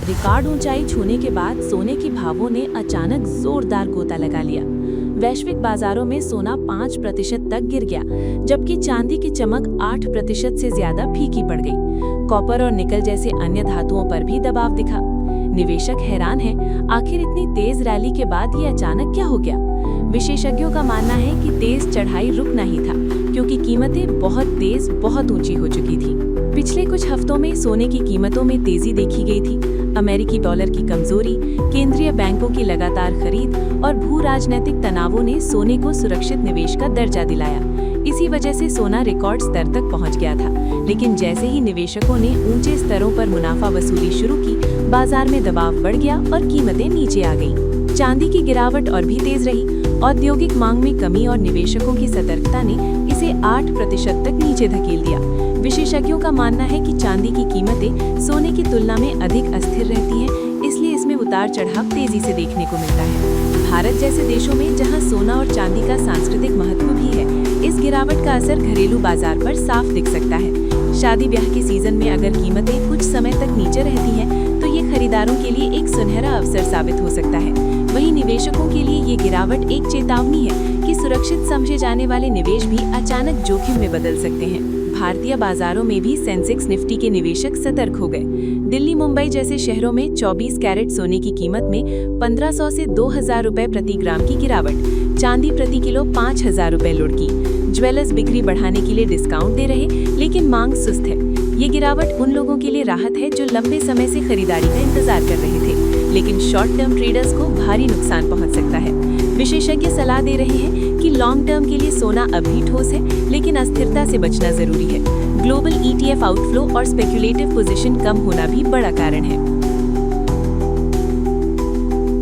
Record ऊंचाई छूने के बाद सोने की भावों ने अचानक जोरदार गोता लगा लिया। वैश्विक बाजारों में सोना 5% तक गिर गया, जबकि चांदी की चमक 8% से ज्यादा फीकी पड़ गई। कॉपर और निकल जैसे अन्य धातुओं पर भी दबाव दिखा। निवेशक हैरान हैं, आखिर इतनी तेज रैली के बाद ये अचानक क्या हो गया? विशेषज्ञों का मानना है कि तेज चढ़ाई रुकना ही था, क्योंकि कीमतें बहुत ऊंची हो चुकी थी। पिछले कुछ हफ्तों में सोने की कीमतों में तेजी देखी गई थी। अमेरिकी डॉलर की कमजोरी, केंद्रीय बैंकों की लगातार खरीद और भू राजनीतिक तनावों ने सोने को सुरक्षित निवेश का दर्जा दिलाया। इसी वजह से सोना रिकॉर्ड स्तर तक पहुंच गया था। लेकिन जैसे ही निवेशकों ने ऊंचे स्तरों पर मुनाफा वसूली शुरू की, बाजार में दबाव बढ़ गया और कीमतें नीचे आ गईं। चांदी की गिरावट और भी तेज रही। औद्योगिक मांग में कमी और निवेशकों की सतर्कता ने इसे 8% तक नीचे धकेल दिया। विशेषज्ञों का मानना है कि चांदी की कीमतें सोने की तुलना में अधिक अस्थिर रहती हैं, इसलिए इसमें उतार चढ़ाव तेजी से देखने को मिलता है। भारत जैसे देशों में जहां सोना और चांदी का सांस्कृतिक महत्व भी है, इस गिरावट का असर घरेलू बाजार पर साफ दिख सकता है। शादी ब्याह के सीजन में अगर कीमतें कुछ समय तक नीचे रहती हैं, तो ये खरीदारों के लिए एक सुनहरा अवसर साबित हो सकता है। वहीं निवेशकों के लिए ये गिरावट एक चेतावनी है कि सुरक्षित समझे जाने वाले निवेश भी अचानक जोखिम में बदल सकते हैं। भारतीय बाजारों में भी सेंसेक्स निफ्टी के निवेशक सतर्क हो गए। दिल्ली, मुंबई जैसे शहरों में 24 कैरेट सोने की कीमत में 1500 से 2000 रुपए प्रति ग्राम की गिरावट। चांदी प्रति किलो 5000 रुपए लुढ़की। ज्वेलर्स बिक्री बढ़ाने के लिए डिस्काउंट दे रहे, लेकिन मांग सुस्त है। ये गिरावट उन लोगों के लिए राहत है जो लंबे समय से खरीदारी का इंतजार कर रहे थे, लेकिन शॉर्ट टर्म ट्रेडर्स को भारी नुकसान पहुंच सकता है। विशेषज्ञ सलाह दे रहे हैं कि लॉन्ग टर्म के लिए सोना अभी ठोस है, लेकिन अस्थिरता से बचना जरूरी है। ग्लोबल ETF आउटफ्लो और स्पेक्युलेटिव पोजीशन कम होना भी बड़ा कारण है।